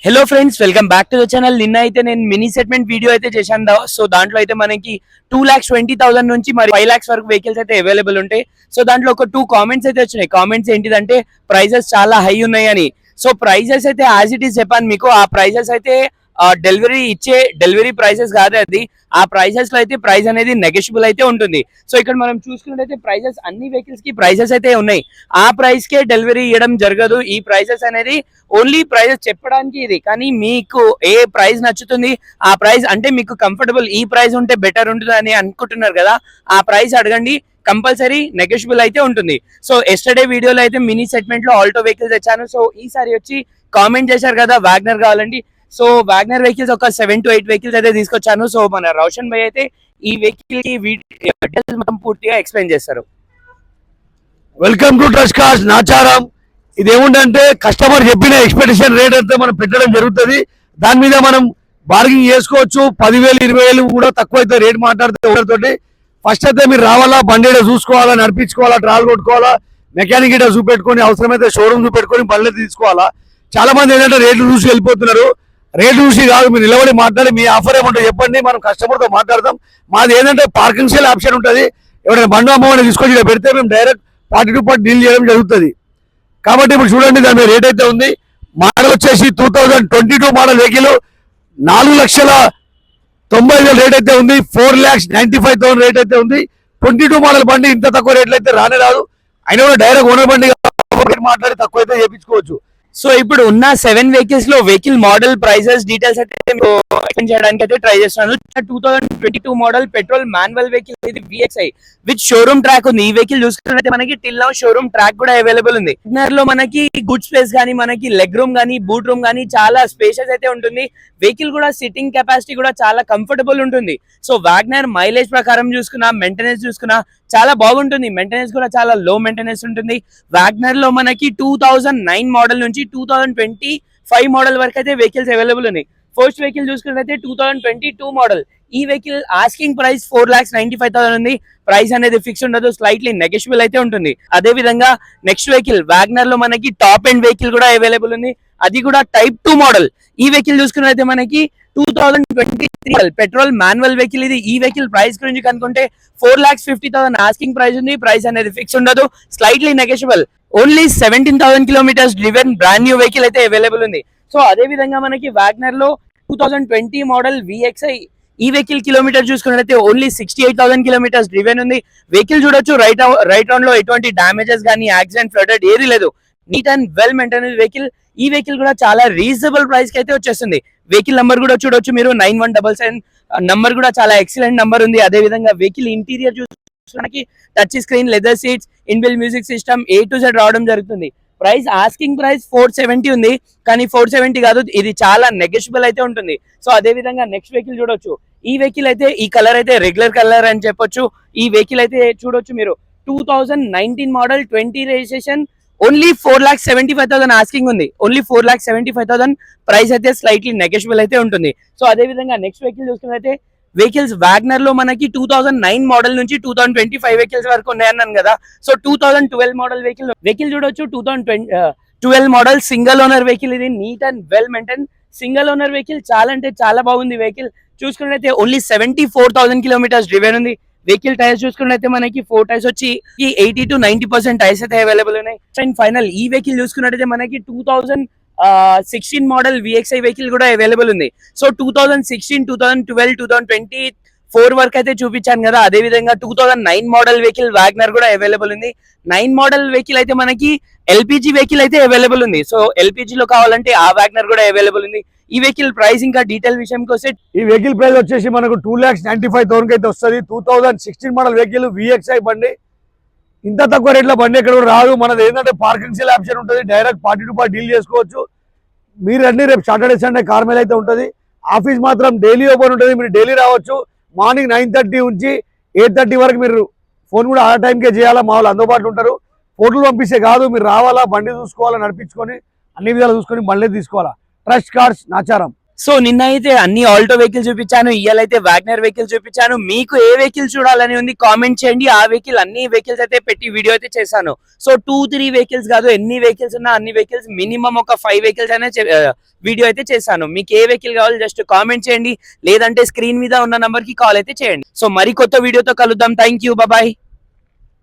Hello friends, welcome back to the channel. నిన్న అయితే నేను మినీ సెట్మెంట్ వీడియో అయితే చేశాను. సో దాంట్లో అయితే మనకి 2,20,000 నుంచి మరి 5 lakhs వరకు వెహికల్స్ అయితే అవైలబుల్ ఉంటాయి. సో దాంట్లో ఒక 2 కామెంట్స్ అయితే వచ్చినాయి. కామెంట్స్ ఏంటిదంటే ప్రైజెస్ చాలా హై ఉన్నాయి అని. సో ప్రైజెస్ అయితే యాజ్ ఇట్ ఈస్ చెప్పాను మీకు. ఆ ప్రైజెస్ అయితే డెలివరీ ప్రైసెస్ కాదు అది. ఆ ప్రైసెస్ లో అయితే ప్రైస్ అనేది నెగోషియబుల్ అయితే ఉంటుంది. సో ఇక్కడ మనం చూసుకున్నట్టయితే ప్రైసెస్ అన్ని వెహికల్స్ కి ప్రైసెస్ అయితే ఉన్నాయి. ఆ ప్రైస్ కే డెలివరీ ఇవ్వడం జరగదు. ఈ ప్రైసెస్ అనేది ఓన్లీ ప్రైసెస్ చెప్పడానికి ఇది. కానీ మీకు ఏ ప్రైస్ నచ్చుతుంది, ఆ ప్రైస్ అంటే మీకు కంఫర్టబుల్ ఈ ప్రైస్ ఉంటే బెటర్ ఉంటుంది అని అనుకుంటున్నారు కదా, ఆ ప్రైస్ అడగండి. కంపల్సరీ నెగోషియబుల్ అయితే ఉంటుంది. సో ఎస్టర్డే వీడియోలో అయితే మినీ సెగ్మెంట్ లో ఆల్టో వెహికల్స్ తెచ్చాను. సో ఈసారి వచ్చి కామెంట్ చేశారు కదా వాగ్నర్ కావాలండి. సో వాగ్నర్ వెహికల్స్ ఒక 7 to 8 వెహికల్స్ అయితే తీసుకొచ్చాను. సో మన రోషన్ భాయ్ అయితే ఈ వెహికల్ కి డీటెయిల్స్ మొత్తం పూర్తిగా ఎక్స్ప్లెయిన్ చేస్తారు. Welcome to touch cars Nacharam. ఇది ఏముందంటే కస్టమర్ చెప్పిన ఎక్స్పెక్టేషన్ రేట్ అయితే మనం పెట్టడం జరుగుతుంది. దాని మీద మనం బార్గింగ్ చేసుకోవచ్చు. 10,000 20,000 కూడా తక్కువ అయితే రేట్ మాట్లాడితే ఒకరితోటి. ఫస్ట్ అయితే మీరు రావాలా, బండి చూసుకోవాలా, నడిపించుకోవాలా, ట్రావెల్ కొట్టుకోవాలా, మెకానిక్ ఇట చూపెట్టుకొని అవసరమైతే షోరూమ్ చూపెట్టుకొని బండ్లు తీసుకోవాలా. చాలా మంది ఏంటంటే రేట్లు చూసి వెళ్ళిపోతున్నారు. రేటు చూసి కాదు, మీరు నిలబడి మాట్లాడి మీ ఆఫర్ ఏమంటో చెప్పండి, మనం కస్టమర్తో మాట్లాడతాం. మాది ఏంటంటే పార్కింగ్ సేల్ ఆప్షన్ ఉంటుంది. ఎవరైనా బండి అమ్మవాడిని తీసుకొచ్చి పెడితే మేము డైరెక్ట్ 42% డీల్ చేయడం జరుగుతుంది. కాబట్టి ఇప్పుడు చూడండి దాని మీద రేట్ అయితే ఉంది. మోడల్ వచ్చేసి 2022 మోడల్ వెహికల్ 4,90,000 రేట్ అయితే ఉంది. 4,95,000 రేట్ అయితే ఉంది. 22 మోడల్ బండి ఇంత తక్కువ రేట్లు అయితే రానే రాదు. అయినా కూడా డైరెక్ట్ ఓనర్ బండి మాట్లాడి తక్కువ అయితే చేయించుకోవచ్చు. సో ఇప్పుడు ఉన్న 7 వెహికల్స్ లో వెహికల్ మోడల్ ప్రైసెస్ డీటెయిల్స్ అయితే ఎక్స్ప్లెయిన్ చేయడానికి అయితే ట్రై చేస్తున్నాను. 2022 మోడల్ పెట్రోల్ మాన్యువల్ వెహికల్ ఇది VXI విత్ షోరూమ్ ట్రాక్ ఉంది. ఈ వెహికల్ చూసుకున్నట్లయితే మనకి టిల్ నౌ షోరూమ్ ట్రాక్ కూడా అవైలబుల్ ఉంది. లో మనకి గుడ్ స్పేస్ గానీ, మనకి లెగ్ రూమ్ గానీ, బూట్ రూమ్ గానీ చాలా స్పేషియస్ అయితే ఉంటుంది. వెహికల్ కూడా సిట్టింగ్ కెపాసిటీ కూడా చాలా కంఫర్టబుల్ ఉంటుంది. సో వాగ్నర్ మైలేజ్ ప్రకారం చూసుకున్నా, మెయింటెనెన్స్ చూసుకున్నా చాలా బాగుంటుంది. మెయింటెనెన్స్ కూడా చాలా లో మెయింటెనెన్స్ ఉంటుంది. వాగ్నర్ లో మనకి 2009 మోడల్ నుంచి 2025 మోడల్ వరకు అయితే వెహికల్స్ అవైలబుల్ ఉన్నాయి. ఫస్ట్ వెహికల్ చూసుకున్నట్లయితే 2022 మోడల్. ఈ వెహికల్ ఆస్కింగ్ ప్రైస్ 4,95,000 ఉంది. ప్రైస్ అనేది ఫిక్స్ ఉండదు, స్లైట్లీ నెగోషియబుల్ అయితే ఉంటుంది. అదే విధంగా నెక్స్ట్ వెహికల్ వాగ్నర్ లో మనకి టాప్ ఎండ్ వెహికల్ కూడా అవైలబుల్ ఉంది. అది కూడా Type 2 మోడల్. ఈ వెహికల్ చూసుకున్నట్లయితే మనకి 2023 పెట్రోల్ మాన్యువల్ వెహికల్ ఇది. ఈ వెహికల్ ప్రైస్ గురించి కనుకుంటే 4,50,000 ఆస్కింగ్ ప్రైస్ ఉంది. ప్రైస్ అనేది ఫిక్స్ ఉండదు, slightly negotiable. Only 17,000 kilometers driven brand new vehicle అయితే అవైలబుల్ ఉంది. సో అదే విధంగా మనకి వాగ్నర్ లో 2020 మోడల్ VXI ఈ వెహికల్ కిలోమీటర్ చూసుకున్నట్లయితే ఓన్లీ 68,000 kilometers డ్రివెన్ ఉంది. వెహికల్ చూడొచ్చు, రైట్ రౌండ్ లో ఎటువంటి డామేజెస్ కానీ, యాక్సిడెంట్, ఫ్లడెడ్ ఏది లేదు. Neat and well maintain vehicle. ఈ వెహికల్ కూడా చాలా రీజనబుల్ ప్రైస్ కి అయితే వచ్చేస్తుంది. వెహికల్ నంబర్ కూడా చూడొచ్చు మీరు, 9177 నంబర్ కూడా చాలా ఎక్సలెంట్ నంబర్ ఉంది. అదే విధంగా వెహికల్ ఇంటీరియర్ చూసుకోవడానికి touch screen, leather seats, inbuilt music system A to Z రావడం జరుగుతుంది. ప్రైస్ ఆస్కింగ్ ప్రైస్ 470 ఉంది, కానీ 470 కాదు, ఇది చాలా నెగోషియబుల్ అయితే ఉంటుంది. సో అదే విధంగా నెక్స్ట్ వెహికల్ చూడొచ్చు. ఈ వెహికల్ అయితే ఈ కలర్ అయితే రెగ్యులర్ కలర్ అని చెప్పొచ్చు. ఈ వెహికల్ అయితే చూడొచ్చు మీరు, 2019 మోడల్ 20 రిజిస్ట్రేషన్. ఓన్లీ 4,75,000 ఆస్కింగ్ ఉంది. ఓన్లీ 4,75,000 ప్రైస్ అయితే స్లైట్లీ నెగోషియబుల్ అయితే ఉంటుంది. సో అదే విధంగా నెక్స్ట్ వెహికల్ చూసుకున్నట్లయితే వెహికల్స్ వాగ్నర్ లో మనకి 2009 మోడల్ నుంచి 2025 వెహికల్స్ వరకు ఉన్నాయన్నాను కదా. సో 2012 మోడల్ వెహికల్ చూడొచ్చు. 2012 మోడల్ సింగిల్ ఓనర్ వెహికల్ ఇది. Neat and well maintain single owner vehicle. చాలా అంటే చాలా బాగుంది వెహికల్. చూసుకున్నట్లయితే ఓన్లీ 74,000 kilometers డ్రివెన్ ఉంది. వెహికల్ టైర్స్ చూసుకున్నట్లయితే మనకి 4 టైర్స్ వచ్చి 80 to 90% టైర్స్ అయితే అవైలబుల్ ఉన్నాయి. అండ్ ఫైనల్ ఈ వెహికల్ చూసుకున్నట్లయితే మనకి 2016 మోడల్ VXI వెహికల్ కూడా అవైలబుల్ ఉంది. సో 2016, 2012, 2024 వరకు అయితే చూపించాను కదా. అదే విధంగా 2009 మోడల్ వెహికల్ వాగ్నర్ కూడా అవైలబుల్ ఉంది. 9 మోడల్ వెహికల్ అయితే మనకి LPG వెహికల్ అయితే అవైలబుల్ ఉంది. సో LPG లో కావాలంటే ఆ వాగ్నర్ కూడా అవైలబుల్ ఉంది. ఈ వెహికల్ ప్రైస్ ఇంకా డీటెయిల్ విషయంకి వస్తే ఈ వెహికల్ ప్రైస్ వచ్చేసి మనకు 2,95,000 అయితే వస్తుంది. 2016 మోడల్ వెహికల్ VXI బండి. ఇంత తక్కువ రేట్లో బండి ఎక్కడ కూడా రాదు. మనది ఏంటంటే పార్కింగ్ సేల్ ఆప్షన్ ఉంటుంది. డైరెక్ట్ 42% డీల్ చేసుకోవచ్చు. మీరు అన్ని రేపు సాటర్డే సండే కార్ మేల్ అయితే ఉంటుంది. ఆఫీస్ మాత్రం డైలీ ఓపెన్ ఉంటుంది. మీరు డైలీ రావచ్చు. మార్నింగ్ 9:30 నుంచి 8:30 వరకు మీరు ఫోన్ కూడా ఆ టైంకే చేయాలా. మా వాళ్ళు అందుబాటులో ఉంటారు. ఫోటోలు పంపిస్తే కాదు, మీరు రావాలా, బండి చూసుకోవాలా, నడిపించుకొని అన్ని విధాలు చూసుకొని బండి తీసుకోవాలా. Trust cars Nacharam. సో నిన్న అయితే అన్ని ఆల్టో వెహికల్ చూపించాను, ఇవాళ అయితే వాగ్నర్ వెహికల్ చూపించాను. మీకు ఏ వెహికల్ చూడాలని ఉంది కామెంట్ చేయండి. ఆ వెహికల్ అన్ని వెహికల్స్ అయితే పెట్టి వీడియో అయితే చేశాను. సో 2-3 వెహికల్స్ కాదు, ఎన్ని వెహికల్స్ ఉన్నా అన్ని వెహికల్స్ మినిమం ఒక 5 వెహికల్స్ అయినా వీడియో అయితే చేశాను. మీకు ఏ వెహికల్ కావాలో జస్ట్ కామెంట్ చేయండి, లేదంటే స్క్రీన్ మీద ఉన్న నంబర్ కి కాల్ అయితే చేయండి. సో మరి కొత్త వీడియోతో కలుద్దాం. Thank you, bye.